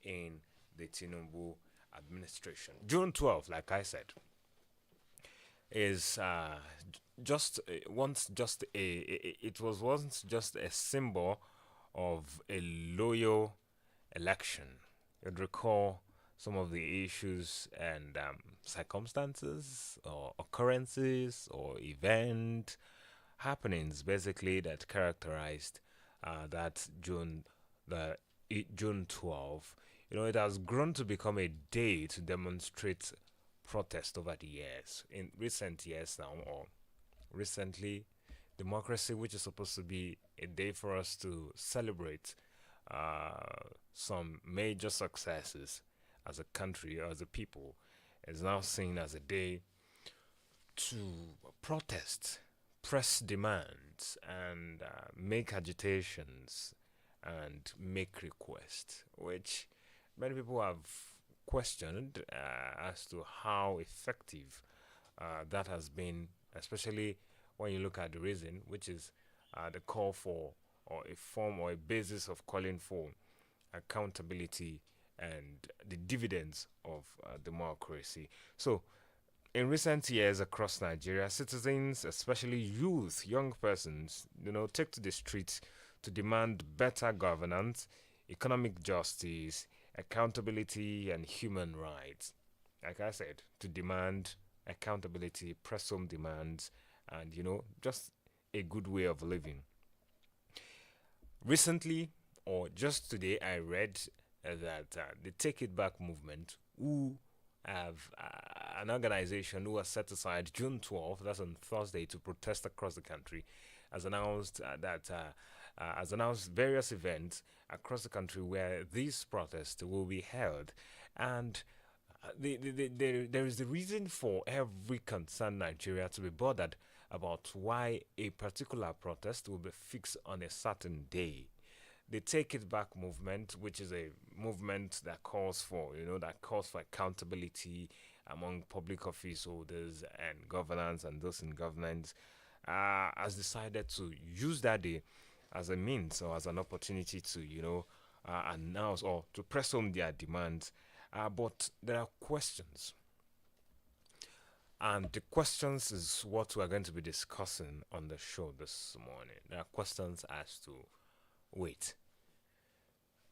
in the Tinubu administration. June 12th, like I said, is just once just it was once just a symbol of a loyal election. You'd recall some of the issues and circumstances or occurrences or event happenings basically that characterized that June 12. It has grown to become a day to demonstrate protest over the years. In recent years now, or recently, democracy, which is supposed to be a day for us to celebrate some major successes as a country or as a people, is now seen as a day to protest, press demands, and make agitations and make requests, which many people have questioned as to how effective that has been, especially when you look at the reason, which is the call for, or a form or a basis of calling for accountability and the dividends of democracy. So, in recent years across Nigeria, citizens, especially youth, young persons, take to the streets to demand better governance, economic justice, accountability, and human rights. Like I said, to demand accountability, press home demands, and just a good way of living. Recently, or just today, I read that the Take It Back movement, who have an organization who has set aside June 12th, that's on Thursday, to protest across the country, has announced has announced various events across the country where these protests will be held. And there is the reason for every concerned Nigeria to be bothered about why a particular protest will be fixed on a certain day. The Take It Back movement, which is a movement that calls for, accountability among public office holders and governance and those in governance, has decided to use that day as a means or as an opportunity to, announce or to press home their demands. But there are questions. And the questions is what we're going to be discussing on the show this morning. There are questions as to wait,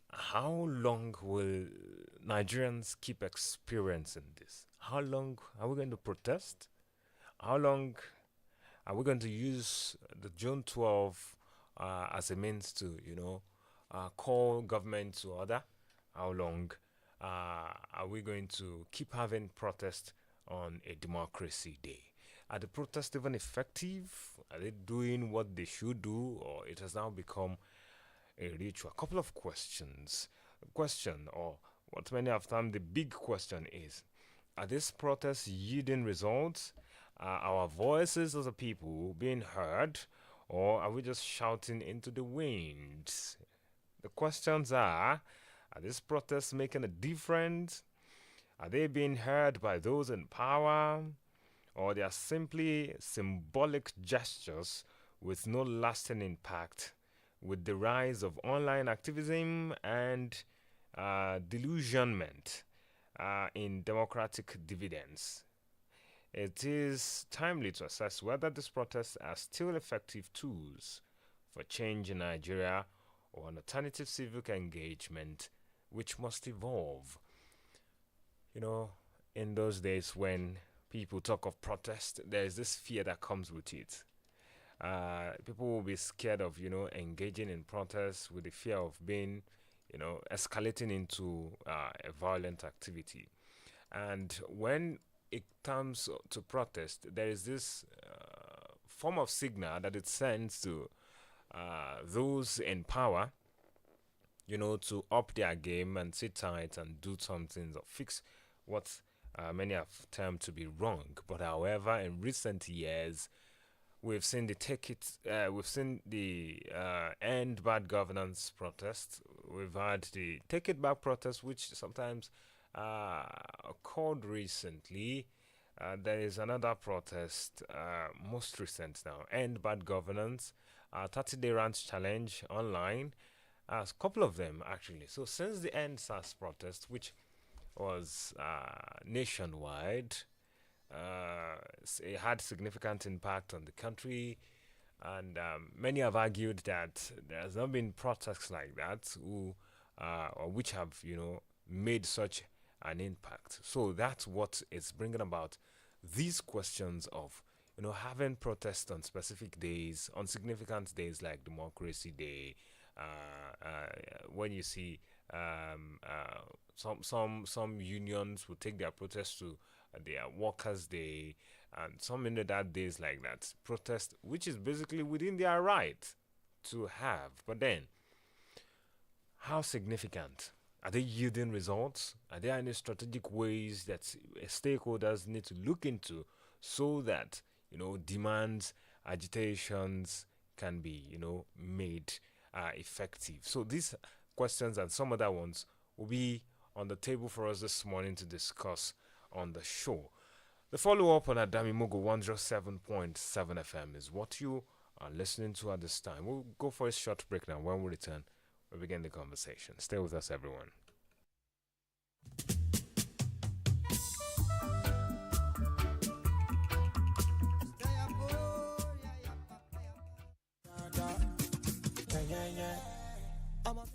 how long will Nigerians keep experiencing this? How long are we going to protest? How long are we going to use the June 12 as a means to, call government to order? How long are we going to keep having protest on a democracy day? Are the protests even effective? Are they doing what they should do, or it has now become a ritual? A couple of questions. Question, or what many have termed the big question, is: are these protests yielding results? Are our voices as a people being heard, or are we just shouting into the wind? The questions are these protests making a difference? Are they being heard by those in power? Or they are simply symbolic gestures with no lasting impact, with the rise of online activism and delusionment in democratic dividends? It is timely to assess whether these protests are still effective tools for change in Nigeria, or an alternative civic engagement which must evolve. In those days when people talk of protest, there is this fear that comes with it. People will be scared of, engaging in protests with the fear of being, escalating into a violent activity. And when it comes to protest, there is this form of signal that it sends to those in power, to up their game and sit tight and do something or fix what many have termed to be wrong. But however, in recent years, we've seen the end bad governance protest. We've had the Take It Back protest, which sometimes occurred recently. There is another protest, most recent now, End Bad Governance, 30-day rant challenge online. a couple of them actually. So since the end SARS protest, which was nationwide, it had significant impact on the country, and many have argued that there has not been protests like that or which have made such an impact. So that's what it's bringing about these questions of having protests on specific days, on significant days like Democracy Day, when you see some unions will take their protests to their Workers' Day, and some in that days like that protest, which is basically within their right to have. But then, how significant? Are they yielding results? Are there any strategic ways that stakeholders need to look into so that demands, agitations can be made effective? So these questions and some other ones will be on the table for us this morning to discuss on the show. The follow up on Adamimogo 107.7 FM is what you are listening to at this time. We'll go for a short break now. When we return, we'll begin the conversation. Stay with us, everyone.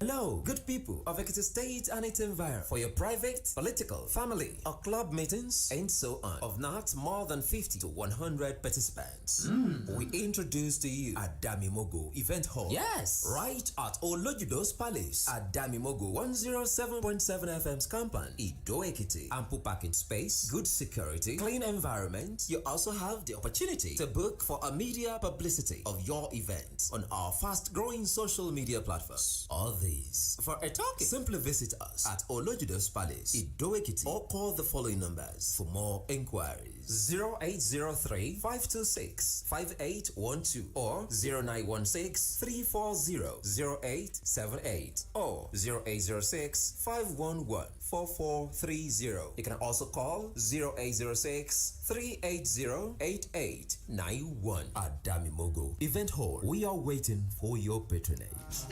Hello, good people of Ekiti State and its environment. For your private, political, family, or club meetings, and so on, of not more than 50 to 100 participants, we introduce to you Adamimogo Event Hall. Yes! Right at Oladoyin Palace, Adamimogo 107.7 FM's compound, Ido Ekiti. Ample parking space, good security, clean environment. You also have the opportunity to book for a media publicity of your event on our fast-growing social media platforms. All these for a talk. Simply visit us at Oladoyin Palace, Ido Ekiti, or call the following numbers for more inquiries: 0803 526 5812 or 0916 340 0878 or 0806 511 4430. You can also call 0806 380 8891 at Adamimogo Event Hall. We are waiting for your patronage.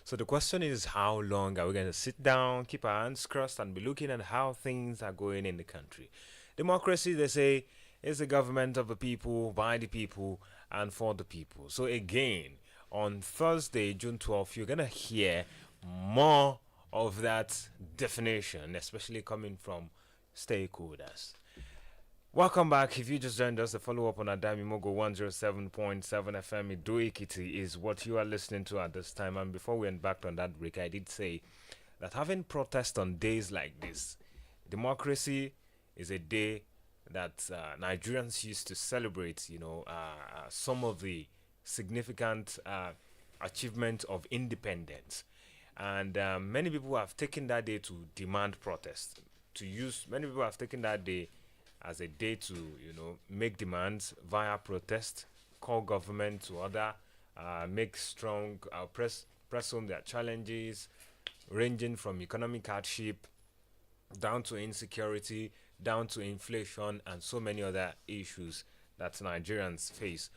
So the question is, how long are we going to sit down, keep our hands crossed, and be looking at how things are going in the country? Democracy, they say, is the government of the people, by the people, and for the people. So again, on Thursday, June 12th, you're going to hear more of that definition, especially coming from stakeholders. Welcome back. If you just joined us, the follow-up on Adamimogo 107.7 FM Ido Ekiti is what you are listening to at this time. And before we embarked on that break, I did say that having protest on days like this, democracy is a day that Nigerians used to celebrate, some of the significant achievement of independence. And many people have taken that day to demand protest. Many people have taken that day as a day to, make demands via protest, call government to order, make strong, press home their challenges, ranging from economic hardship down to insecurity, down to inflation, and so many other issues that Nigerians face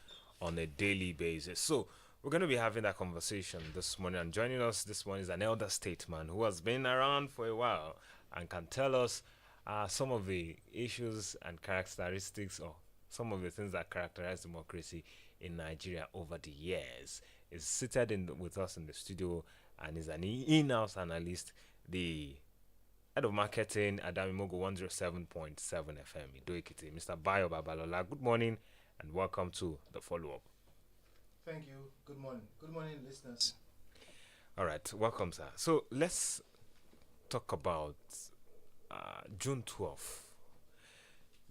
on a daily basis. So we're going to be having that conversation this morning, and joining us this morning is an elder statesman who has been around for a while and can tell us some of the issues and characteristics, or some of the things that characterize democracy in Nigeria over the years. Is seated with us in the studio and is an in-house analyst, the head of marketing, Adamimogo 107.7 FM, Ido Ekiti, Mr. Bayo Babalola. Good morning and welcome to the follow-up. Thank you. Good morning. Good morning, listeners. All right, welcome, sir. So let's talk about June 12th.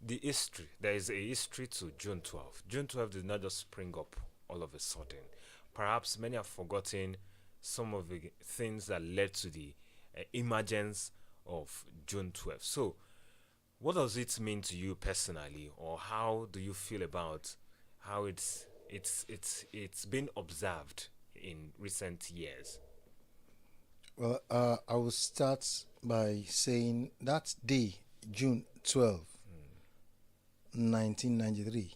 The history. There is a history to June 12th. June 12th did not just spring up all of a sudden. Perhaps many have forgotten some of the things that led to the emergence of June 12th. So, what does it mean to you personally, or how do you feel about how it's been observed in recent years? Well, I will start by saying that day, June 12, 1993,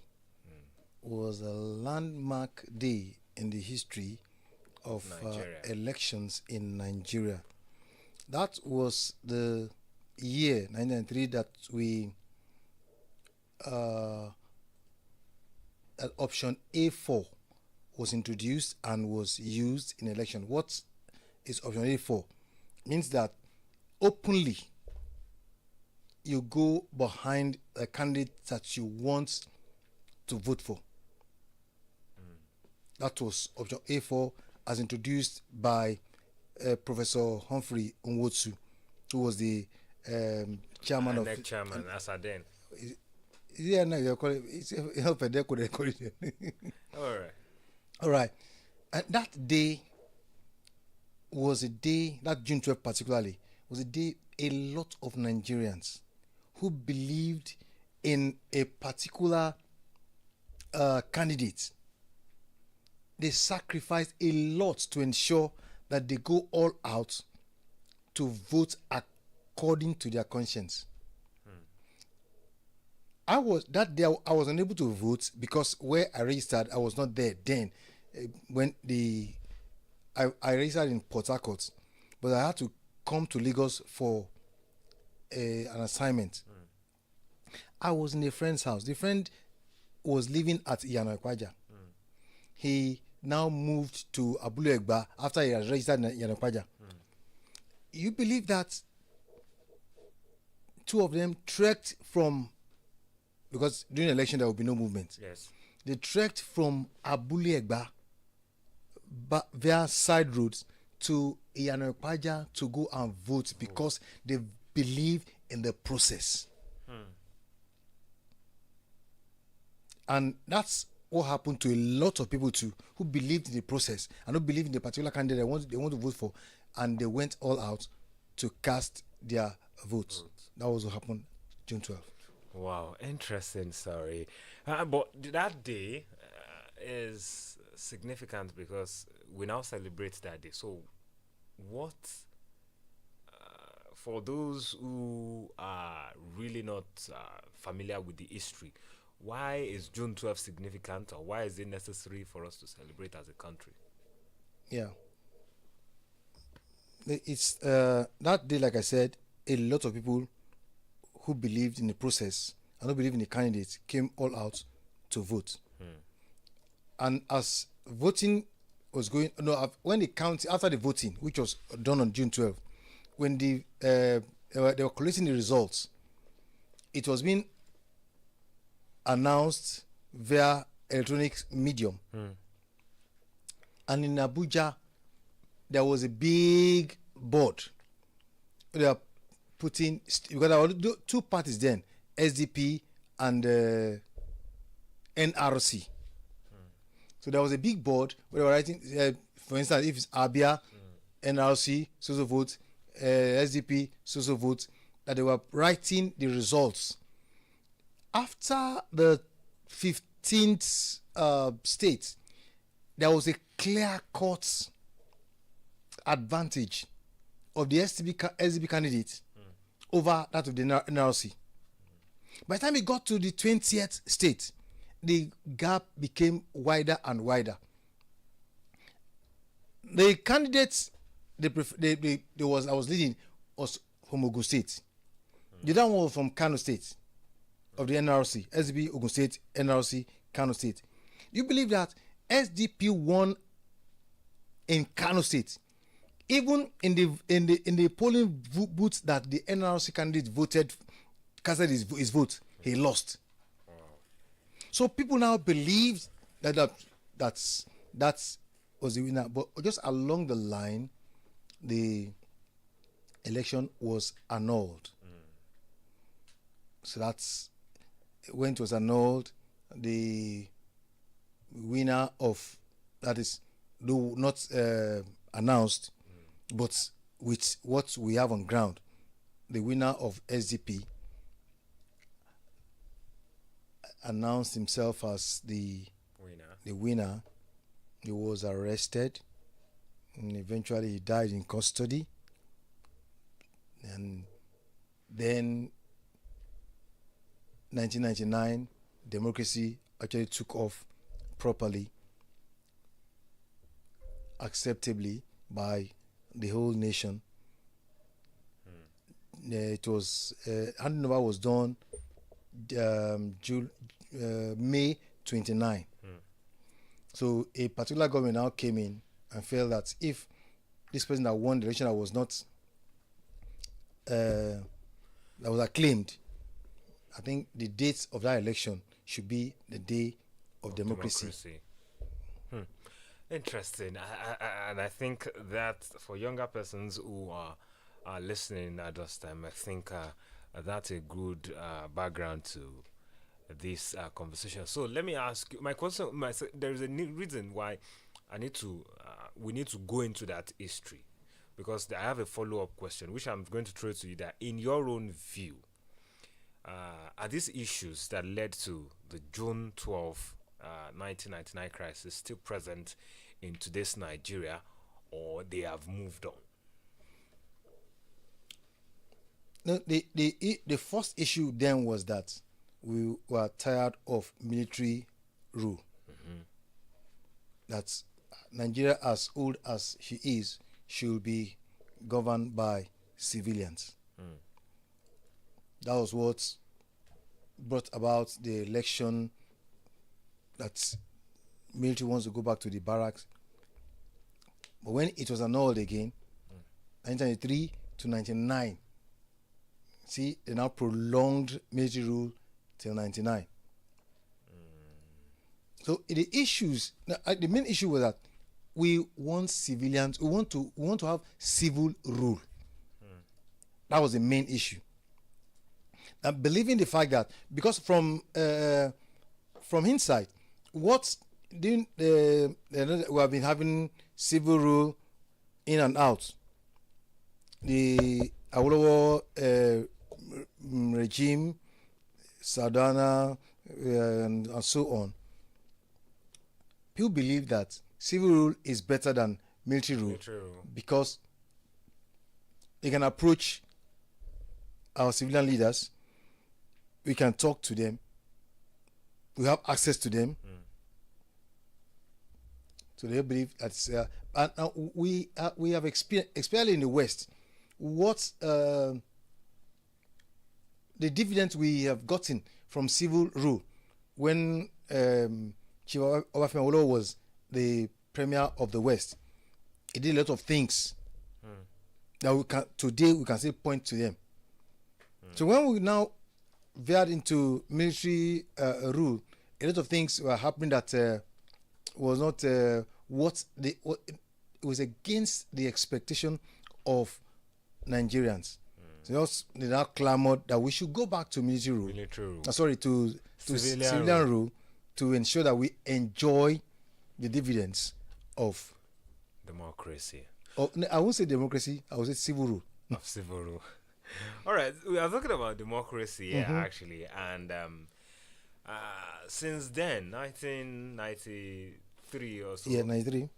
was a landmark day in the history of elections in Nigeria. That was the year 1993 that we option A4 was introduced and was used in election. What is option A4? Means that openly you go behind a candidate that you want to vote for. That was option A4 as introduced by Professor Humphrey Onwotsu, who was the chairman of... chairman, as I then. Yeah, no, you're calling it. Help a deco. All right. And that day was a day, that June 12th particularly, was a day a lot of Nigerians who believed in a particular candidate. They sacrificed a lot to ensure that they go all out to vote according to their conscience. I was unable to vote because where I registered, I was not there then. When I registered in Port Harcourt, but I had to come to Lagos for an assignment. I was in a friend's house. The friend was living at Iyanakwaja. He now moved to Abule Egba after he had registered in Iyanakwaja. You believe that two of them trekked from, because during the election there will be no movement. Yes. They trekked from Abule Egba via side roads to Iyanakwaja to go and vote because they believe in the process. And that's what happened to a lot of people too, who believed in the process and who believed in the particular candidate they want to vote for, and they went all out to cast their votes. That was what happened June 12th. Wow, interesting story. But that day is significant because we now celebrate that day. So, what, for those who are really not familiar with the history, why is June 12th significant, or why is it necessary for us to celebrate as a country? Yeah. It's that day, like I said, a lot of people who believed in the process and who believed in the candidates came all out to vote. And as voting was going, when the count after the voting, which was done on June 12th, when they were collecting the results, it was being announced via electronic medium. And in Abuja, there was a big board. They are putting, because there were two parties then, SDP and NRC. So there was a big board where they were writing, for instance, if it's Abia, NRC, so vote, SDP, so vote, that they were writing the results. After the 15th state, there was a clear-cut advantage of the SDP candidate over that of the NRC. By the time it got to the 20th state, the gap became wider and wider. The candidates I was leading was from Ogun State. The other one was from Kano State, of the NRC, SDP Ogun State, NRC Kano State. You believe that SDP won in Kano State, even in the polling booths that the NRC candidate voted, casted his vote, he lost. So people now believe that was the winner, but just along the line, the election was annulled. So that's when it was annulled. The winner of that is though not announced, but with what we have on ground, the winner of SDP announced himself as the winner. He was arrested, and eventually he died in custody. And then 1999, democracy actually took off properly, acceptably by the whole nation. It was handing over was done May 29. So a particular government now came in and felt that if this person that won the election that was not that was acclaimed, I think the date of that election should be the day of democracy. Interesting. And I think that for younger persons who are listening at this time, I think that's a good background to this conversation. So let me ask you my question. There is a reason why we need to go into that history, because I have a follow-up question which I'm going to throw to you. That in your own view, are these issues that led to the June 12, 1999 crisis still present in today's Nigeria, or they have moved on? No, the first issue then was that we were tired of military rule. That Nigeria, as old as she is, should be governed by civilians. That was what brought about the election, that military wants to go back to the barracks. But when it was annulled again, 1993 to 99, see, they now prolonged military rule till 99. So the issues, the main issue was that we want civilians, we want to have civil rule. That was the main issue. And believing the fact that, because from inside, we have been having civil rule in and out. The Awolowo regime, Sadana, and so on. People believe that civil rule is better than military rule, because they can approach our civilian leaders, we can talk to them, we have access to them. So they believe that and we have experienced, especially in the West, what the dividends we have gotten from civil rule when Chief Obafemi Awolowo was the premier of the West. He did a lot of things that today we can still point to them. So when we now veered into military rule, a lot of things were happening that was not what it was against the expectation of Nigerians. So they now clamored that we should go back to military rule. To civilian rule, to ensure that we enjoy the dividends of democracy. I won't say democracy, I would say civil rule. Of civil rule. All right, we are talking about democracy here, actually, and since then, 1993 or so. Yeah, 93.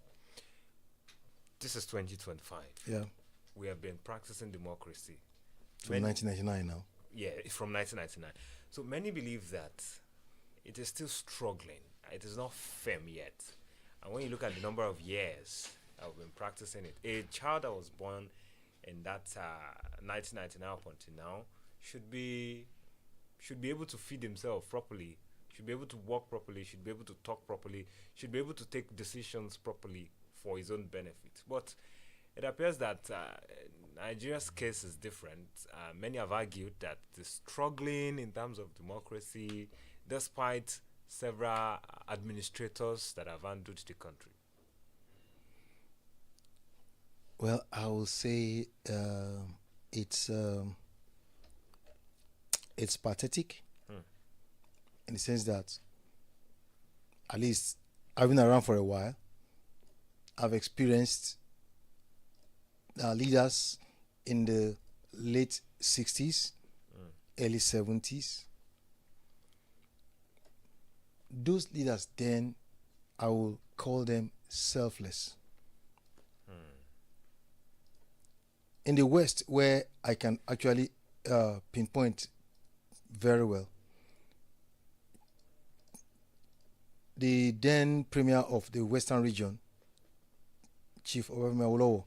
This is 2025. Yeah. We have been practicing democracy from 1999 now. Yeah, from 1999. So many believe that it is still struggling. It is not firm yet. And when you look at the number of years that we've been practicing it, a child that was born in that 1999 up until now should be able to feed himself properly, should be able to walk properly, should be able to talk properly, should be able to take decisions properly for his own benefit. But it appears that Nigeria's case is different. Many have argued that the struggling in terms of democracy, despite several administrators that have handled the country. Well, I will say it's pathetic in the sense that, at least I've been around for a while. I've experienced leaders in the late 60s, early 70s. Those leaders then, I will call them selfless. In the West, where I can actually pinpoint very well, the then premier of the Western region, Chief Oladoyin,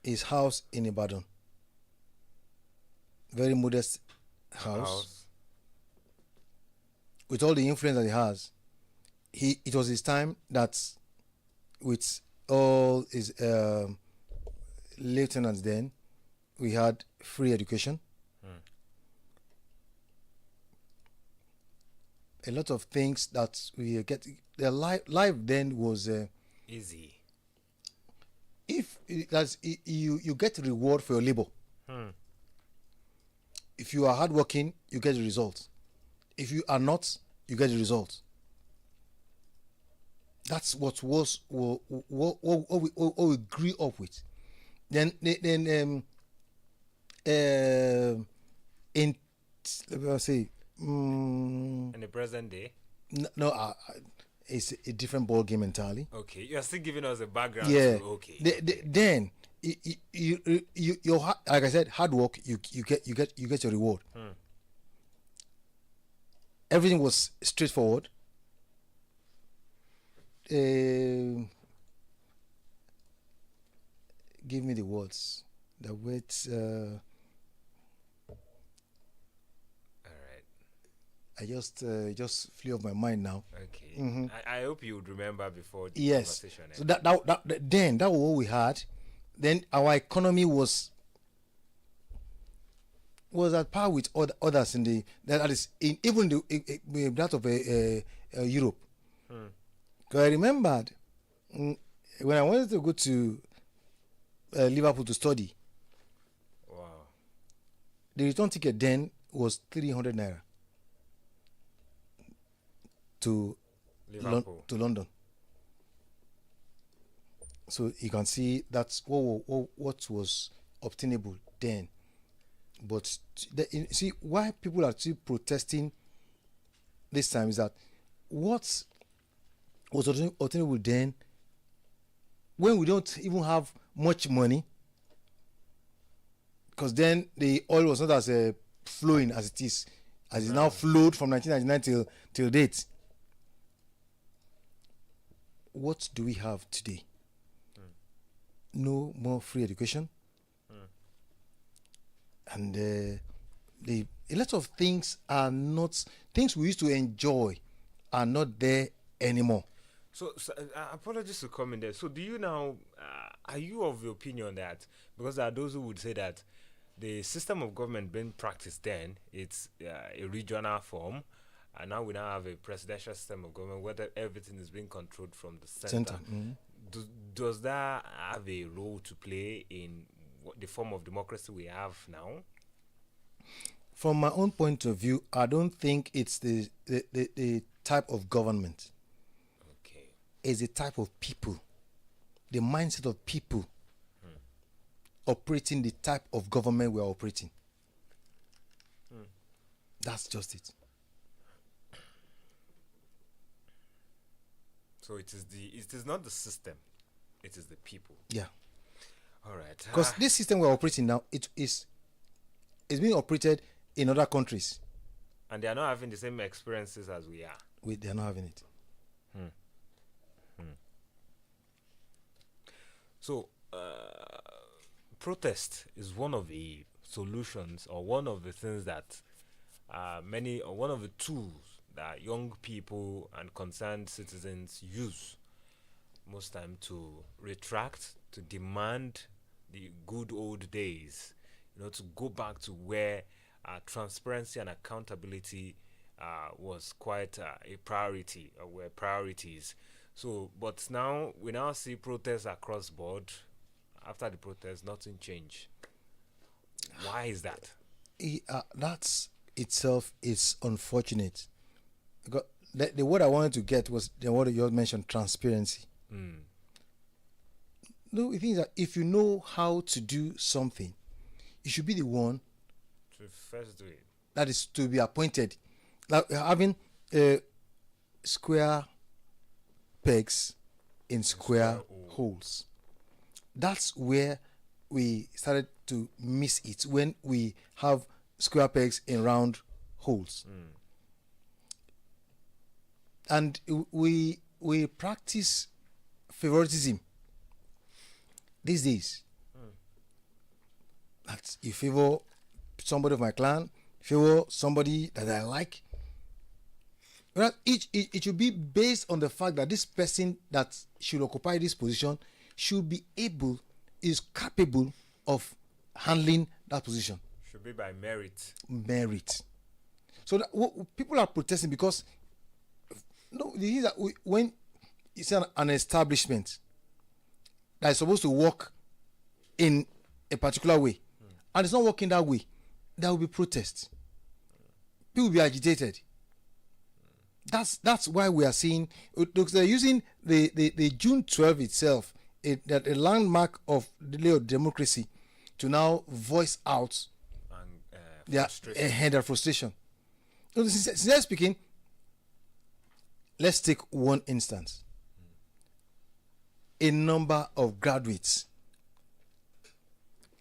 his house in Ibadan, very modest house. With all the influence that he has, it was his time that, with all his lieutenants, then we had free education. A lot of things that we get. The life then was Easy. if that's you get reward for your labor. If you are hardworking, you get the result. If you are not, you get the result. That's what we grew up with. Then in, let me say, In the present day. no, it's a different ball game entirely. Okay, you are still giving us a background. Yeah. Okay. Then you like I said, hard work, you get your reward. Everything was straightforward. Give me the words. The words. All right. I just flew off my mind now. Okay. I hope you would remember before the Yes. conversation. So that was what we had. Then our economy was at par with others in the that is in even that of Europe. Because I remembered when I wanted to go to Liverpool to study. Wow. The return ticket then was 300 naira to Liverpool. to London. So you can see that's what was obtainable then. But see why people are still protesting this time is that what was obtainable then, when we don't even have much money, because then the oil was not as flowing as it is, as it now flowed from 1999 till date. What do we have today? No more free education, and a lot of things are not things we used to enjoy are not there anymore. So apologies to come in there. So do you now, are you of the opinion that, because there are those who would say that the system of government being practiced then, it's a regional form, and now we now have a presidential system of government where everything is being controlled from the center. Does that have a role to play in the form of democracy we have now? From my own point of view, I don't think it's the type of government. Okay. It's the type of people, the mindset of people operating the type of government we are operating. That's just it. So it is not the system, it is the people. Yeah. All right. Because this system we're operating now, it's being operated in other countries. And they are not having the same experiences as we are. They are not having it. So, protest is one of the solutions, or one of the things that many, or one of the tools that young people and concerned citizens use most time to retract, to demand the good old days, to go back to where transparency and accountability was quite a priority, or were priorities. So, but now we now see protests across board. After the protest, nothing changed. Why is that? That's itself is unfortunate. Because the word I wanted to get was the word you mentioned, transparency. No, the thing is that if you know how to do something, you should be the one To first do it. that is to be appointed. Like having square pegs in square holes. That's where we started to miss it, when we have square pegs in round holes. And we practice favoritism these days. That you favor somebody of my clan, favor somebody that I like. Well, it should be based on the fact that this person that should occupy this position should be able, is capable of handling that position. Should be by merit. Merit. So that, people are protesting because no, the thing is that when it's an establishment that is supposed to work in a particular way, and it's not working that way, there will be protests. People will be agitated. That's why we are seeing, they're using the June 12 itself, a landmark of the day of democracy, to now voice out their frustration. So, sincerely speaking, let's take one instance. A number of graduates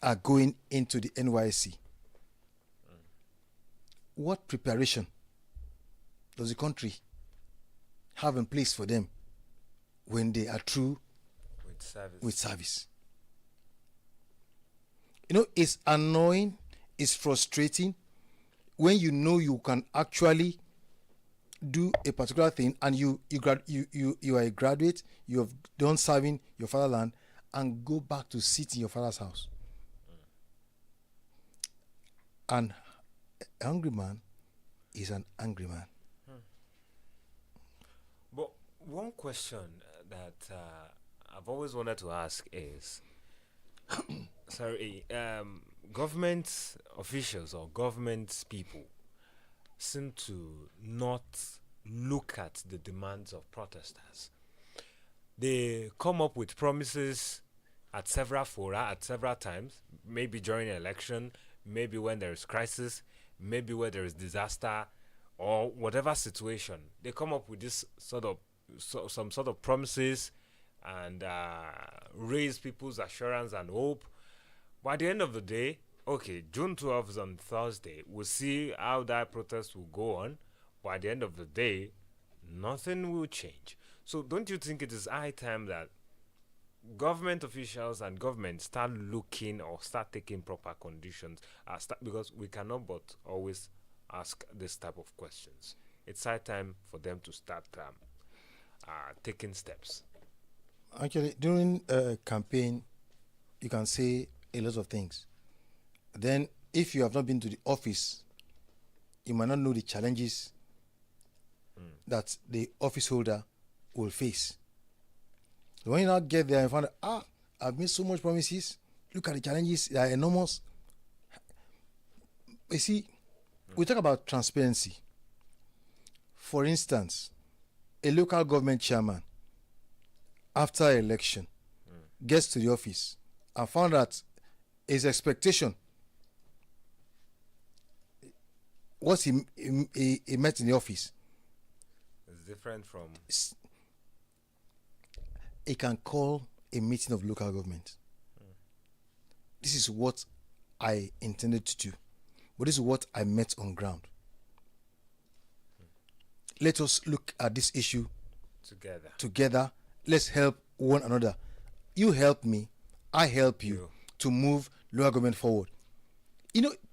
are going into the NYSC. What preparation does the country have in place for them when they are through with service? It's annoying, it's frustrating when you know you can actually do a particular thing, and you are a graduate, you have done serving your fatherland, and go back to sit in your father's house. An angry man is an angry man. But one question that I've always wanted to ask is, government officials or government people seem to not look at the demands of protesters. They come up with promises at several fora, at several times, maybe during an election, maybe when there is crisis, maybe where there is disaster, or whatever situation. They come up with this some sort of promises, and raise people's assurance and hope. But at the end of the day, okay, June 12th is on Thursday. We'll see how that protest will go on. But at the end of the day, nothing will change. So don't you think it is high time that government officials and government start looking, or start taking proper conditions? Because we cannot but always ask this type of questions. It's high time for them to start taking steps. Actually, during a campaign, you can say a lot of things. Then, if you have not been to the office, you might not know the challenges that the office holder will face. So when you now get there and find out, I've made so much promises, look at the challenges, they are enormous. You see, we talk about transparency. For instance, a local government chairman, after election, gets to the office and found that his expectation, what he met in the office, is different from. He can call a meeting of local government. This is what I intended to do, but this is what I met on ground. Let us look at this issue together. Let's help one another. You help me, I help you to move local government forward.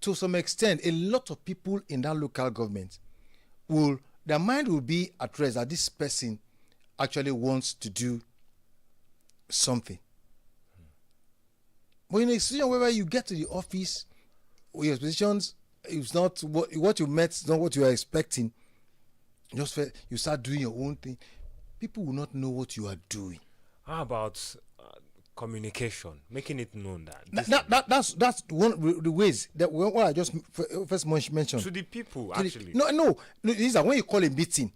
to some extent, a lot of people in that local government their mind will be at rest that this person actually wants to do something. But in a situation where you get to the office, with your positions, it's not what you met, it's not what you are expecting. You start doing your own thing. People will not know what you are doing. How about communication, making it known that that's one of the ways that what I just first mentioned to the people actually. No. This is that when you call a meeting,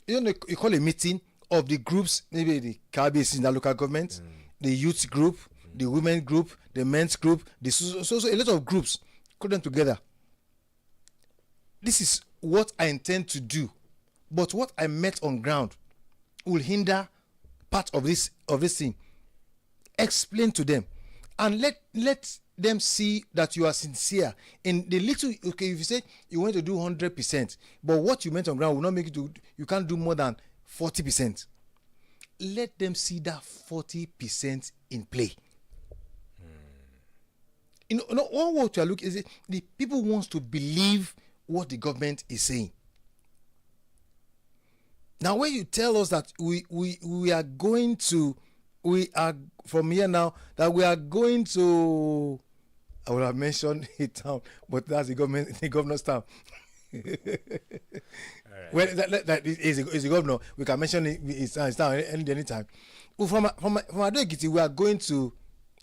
you call a meeting of the groups, maybe the KBC in the local government, the youth group, the women group, the men's group, so a lot of groups. Call them together. This is what I intend to do, but what I met on ground will hinder part of this thing. Explain to them and let them see that you are sincere in the little. Okay, if you say you want to do 100%, but what you meant on ground will not make it to, you can't do more than 40%. Let them see that 40% in play. All what you are looking is the people wants to believe what the government is saying. Now, when you tell us that we are going to, we are from here now that we are going to, I would have mentioned a town, but that's the governor's town. Right. Well, that is the governor. We can mention his town anytime. From Ado Ekiti, we are going to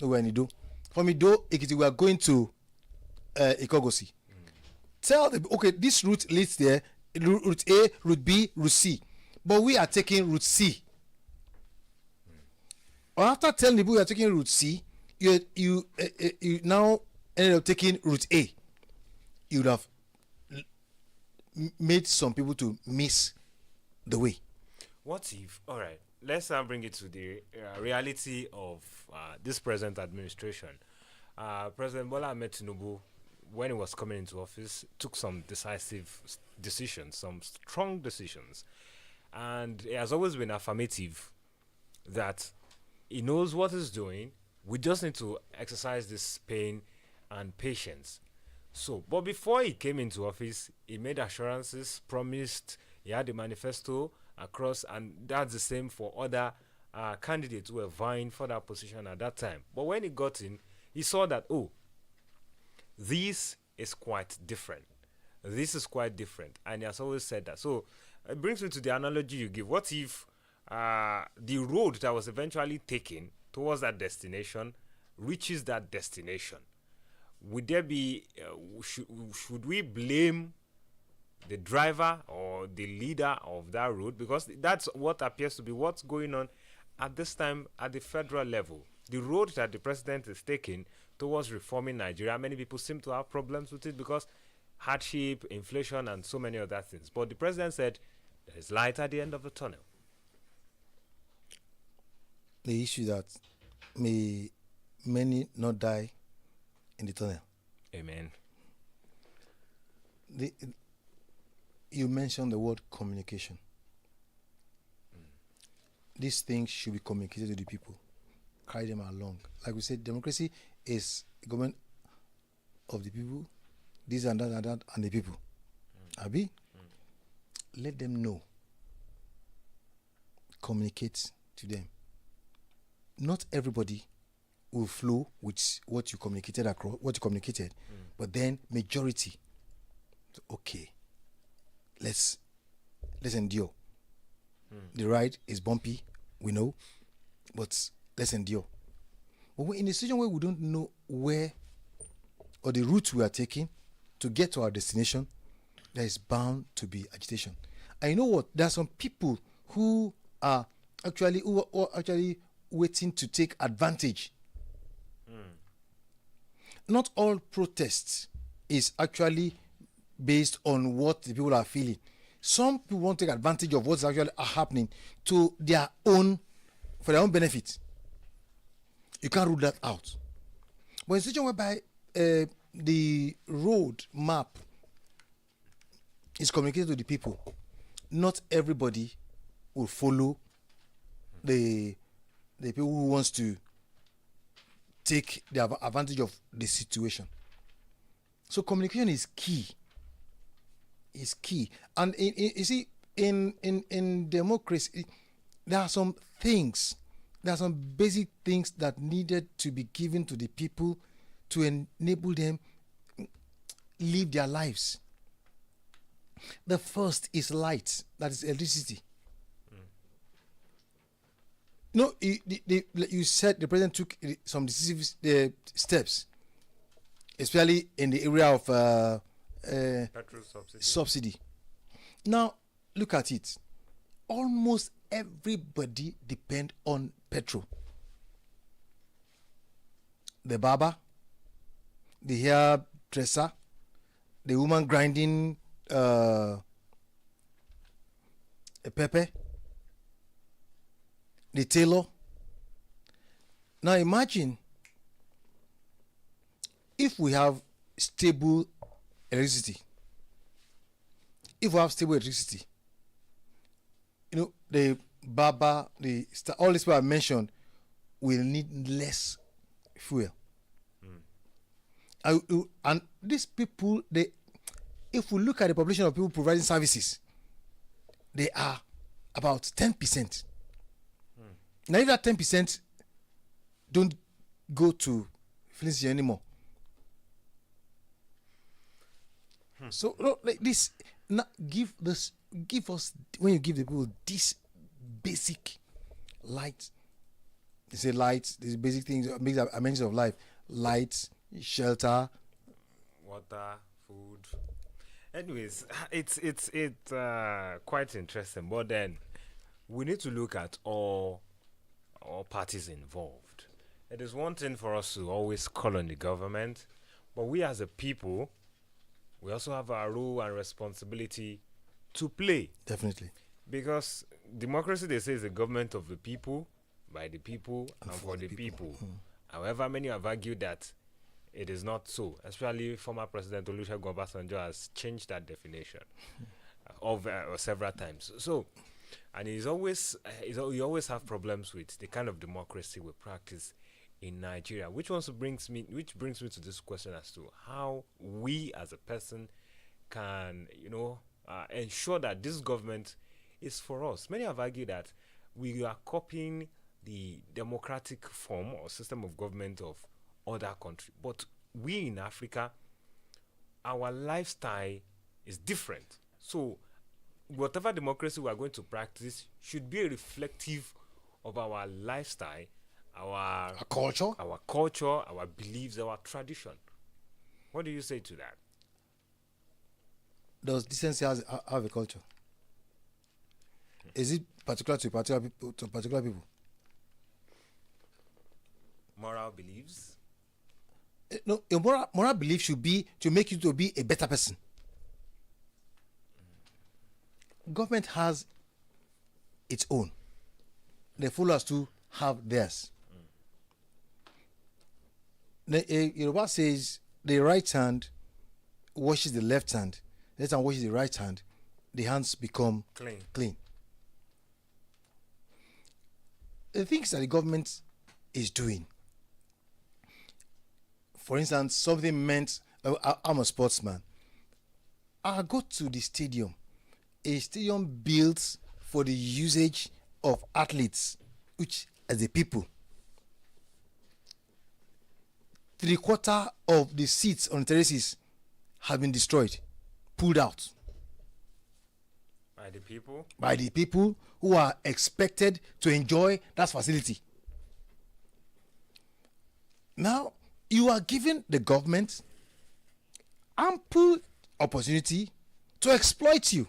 Wenido. From Ido Ekiti, we are going to Ikogosi. Tell them, okay, this route leads there, route A, route B, route C. But we are taking route C. Or after telling people you are taking route C, you now ended up taking route A. You would have made some people to miss the way. What if, all right, let's now bring it to the reality of this present administration. President Bola Ahmed Tinubu, when he was coming into office, took some decisive decisions, some strong decisions. And it has always been affirmative that he knows what he's doing. We just need to exercise this pain and patience. So, but before he came into office, he made assurances, promised, he had the manifesto across, and that's the same for other candidates who were vying for that position at that time. But when he got in, he saw that, oh, this is quite different. This is quite different. And he has always said that. So it brings me to the analogy you give. What if the road that was eventually taken towards that destination reaches that destination? Would there be, should we blame the driver or the leader of that road? Because that's what appears to be what's going on at this time at the federal level. The road that the president is taking towards reforming Nigeria, many people seem to have problems with it because hardship, inflation, and so many other things. But the president said there is light at the end of the tunnel. The issue that may many not die in the tunnel. Amen. You mentioned the word communication. These things should be communicated to the people. Carry them along. Like we said, democracy is government of the people, this and that, and the people. Abi? Let them know. Communicate to them. Not everybody will flow with what you communicated but then majority, okay, let's endure. The ride is bumpy, we know, but let's endure. But we're in a situation where we don't know where or the route we are taking to get to our destination, there is bound to be agitation. And you know what? There are some people who are actually waiting to take advantage. Not all protests is actually based on what the people are feeling. Some people want to take advantage of what's actually happening for their own benefit. You can't rule that out. But in a situation whereby the road map is communicated to the people, not everybody will follow the people who wants to take the advantage of the situation. So communication is key. Is key. And you see, in democracy, there are some things, there are some basic things that needed to be given to the people to enable them live their lives. The first is light, that is electricity. No, you said the president took some decisive steps, especially in the area of Petrol subsidy. Now, look at it. Almost everybody depend on petrol. The barber, the hairdresser, the woman grinding a pepper, the tailor. Now imagine if we have stable electricity. If we have stable electricity, the barber, all these people I mentioned will need less fuel. And these people, if we look at the population of people providing services, they are about 10%. Now, if that 10% don't go to filling station anymore, so like this, give us when you give the people this basic light. They say light. These basic things, I mentioned of life: light, shelter, water, food. Anyways, it's quite interesting. But then we need to look at all parties involved. It is one thing for us to always call on the government, but we as a people, we also have our role and responsibility to play. Definitely. Because democracy, they say, is a government of the people, by the people, and for the people. However, many have argued that it is not so. Especially former President Olusegun Obasanjo has changed that definition several times. So, and you always have problems with the kind of democracy we practice in Nigeria, which brings me to this question as to how we as a person can ensure that this government is for us. Many have argued that we are copying the democratic form or system of government of other countries, but we in Africa, our lifestyle is different. So whatever democracy we are going to practice should be reflective of our lifestyle, our culture, our beliefs, our tradition. What do you say to that? Does decency have a culture? Is it particular to particular people? Moral beliefs? No, a moral belief should be to make you to be a better person. Government has its own. The followers too have theirs. The Yoruba says the right hand washes the left hand, the left hand washes the right hand, the hands become clean. The things that the government is doing, for instance, something meant, I'm a sportsman, I go to the stadium, a stadium built for the usage of athletes, which as the people. 3/4 of the seats on the terraces have been destroyed, pulled out. By the people? By the people who are expected to enjoy that facility. Now, you are giving the government ample opportunity to exploit you.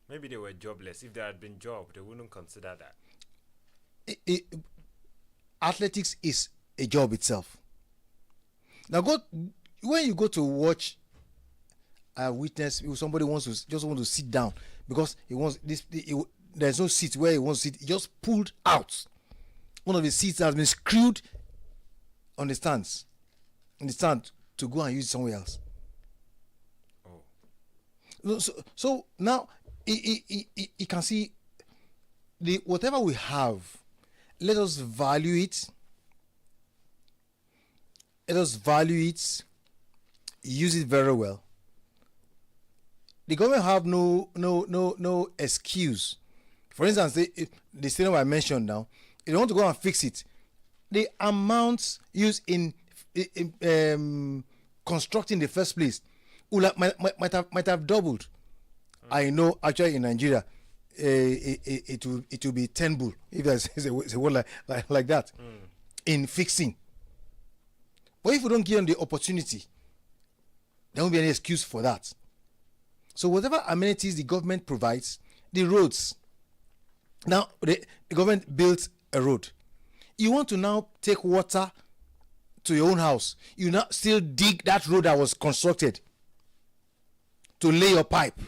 Maybe they were jobless. If there had been job, they wouldn't consider that. Athletics is a job itself. Now, when you go to watch a witness, somebody want to sit down because he wants this. There's no seat where he wants to sit. He just pulled out. One of the seats has been screwed on the stand to go and use it somewhere else. Oh. So now you can see whatever we have. Let us value it. Let us value it use it very well, the government have no excuse. For instance, the stadium I mentioned now, if they want to go and fix it, the amounts used in constructing the first place might have doubled. I know actually in Nigeria, it will be 10 bull if there's a word like that in fixing. But if we don't give them the opportunity, there won't be any excuse for that. So whatever amenities the government provides, the roads. Now the government built a road. You want to now take water to your own house. You now still dig that road that was constructed to lay your pipe.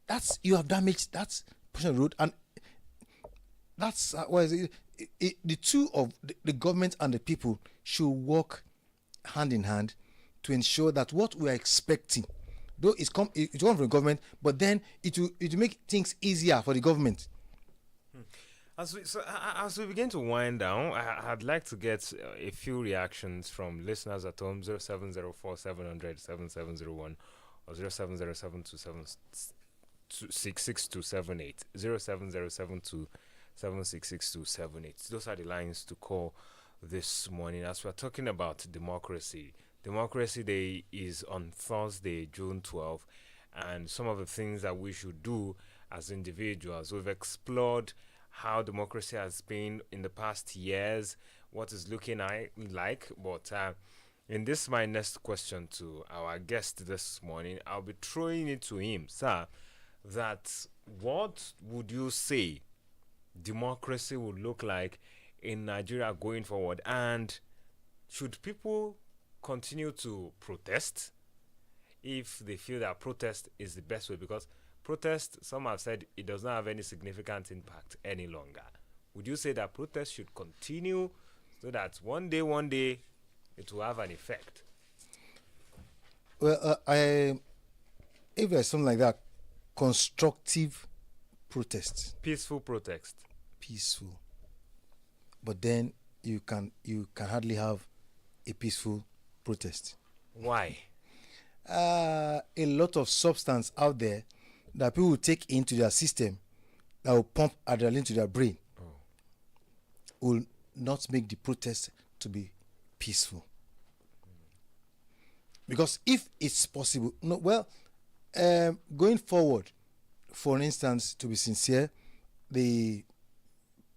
That's, you have damaged that portion of the road, and that's why the two of the government and the people should work hand in hand to ensure that what we are expecting, though it comes from the government, but then it will make things easier for the government. As we begin to wind down, I'd like to get a few reactions from listeners at home. 0704 700 7701 or 0707 66278 0707 766 Those are the lines to call this morning as we're talking about democracy. Democracy Day is on Thursday, June 12th, and some of the things that we should do as individuals. We've explored how democracy has been in the past years, what is looking like, but in this my next question to our guest this morning, I'll be throwing it to him, sir, that what would you say democracy would look like in Nigeria going forward, and should people continue to protest if they feel that protest is the best way? Because protest, some have said, it does not have any significant impact any longer. Would you say that protest should continue so that one day it will have an effect? Well, if there's something like that, constructive protest, peaceful protest, peaceful, but then you can hardly have a peaceful protest. Why? A lot of substance out there that people will take into their system that will pump adrenaline to their brain will not make the protest to be peaceful. Because if it's possible, going forward, for instance, to be sincere, the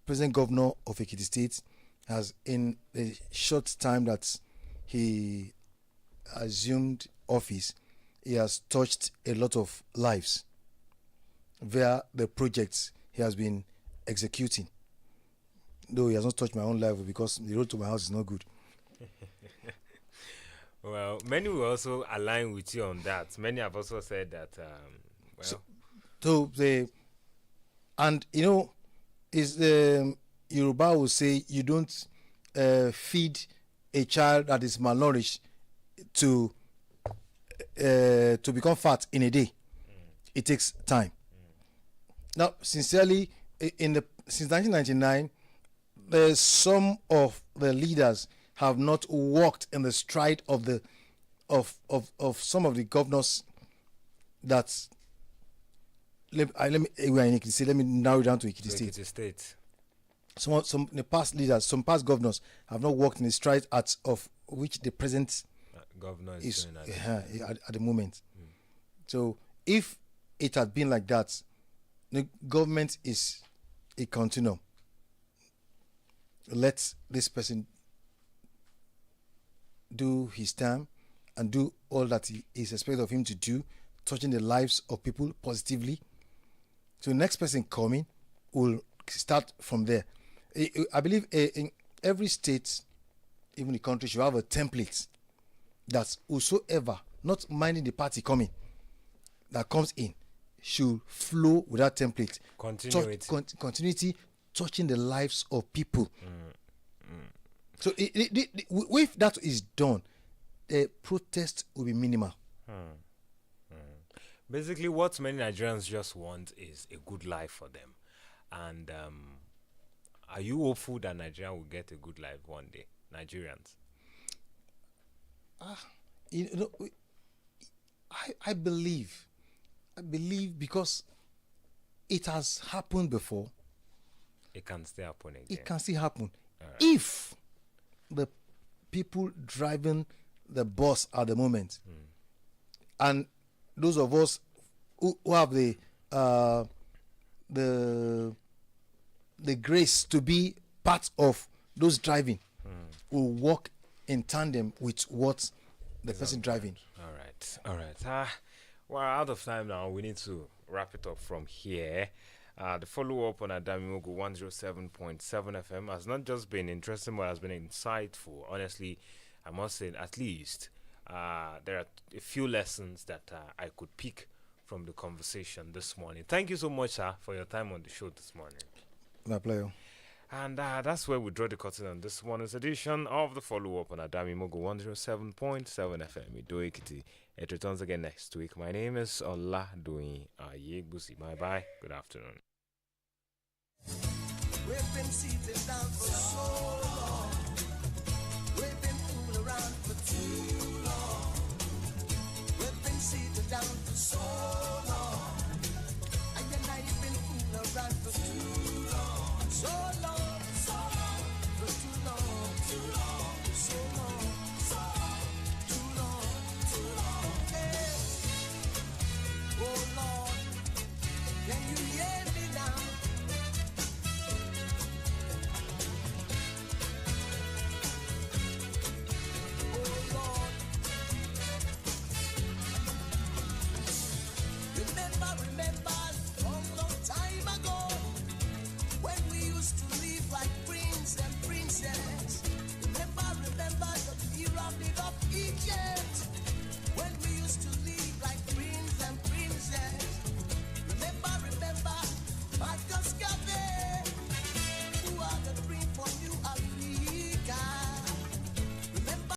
present governor of Ekiti State has, in the short time that he assumed office, he has touched a lot of lives via the projects he has been executing. Though he has not touched my own life because the road to my house is not good. Well, many will also align with you on that. Many have also said that, and you know, is Yoruba will say you don't feed a child that is malnourished to become fat in a day. It takes time. Now, sincerely, since 1999, some of the leaders have not walked in the stride of some of the governors. That let me narrow it down to Ekiti State. Some the past leaders, some past governors have not walked in the stride of which the present governor is at the moment. So if it had been like that, the government is a continuum. Let this person do his time and do all that he is expected of him to do, touching the lives of people positively. So the next person coming will start from there. I believe in every state, even the country, should have a template that whosoever, not minding the party coming, that comes in, should flow with that template. Continuity, touching the lives of people. So if that is done, the protest will be minimal. Basically, what many Nigerians just want is a good life for them. And are you hopeful that Nigeria will get a good life one day? Nigerians? You know, I believe because it has happened before. It can still happen again. It can still happen Alright. if the people driving the bus at the moment, and those of us who have the grace to be part of those driving, will work in tandem with what the person driving. All right. We're out of time now. We need to wrap it up from here. The follow-up on Adamimogo 107.7 FM has not just been interesting, but has been insightful. Honestly, I must say, at least there are a few lessons that I could pick from the conversation this morning. Thank you so much, sir, for your time on the show this morning. My pleasure. And that's where we draw the curtain on this morning's edition of the follow-up on Adamimogo 107.7 FM. Ido Ekiti. It returns again next week. My name is Oladoyin Ayegbusi. Bye-bye. Good afternoon. We've been seated down for so long. We've been fooling around for too long. We've been seated down for so long. And then I've been fooling around for too long. So long, for too long, so long, too long. Hey. Oh Lord, can you hear me now? Remember, long time ago, when we used to live like prince and princess. Remember the pyramid of Egypt.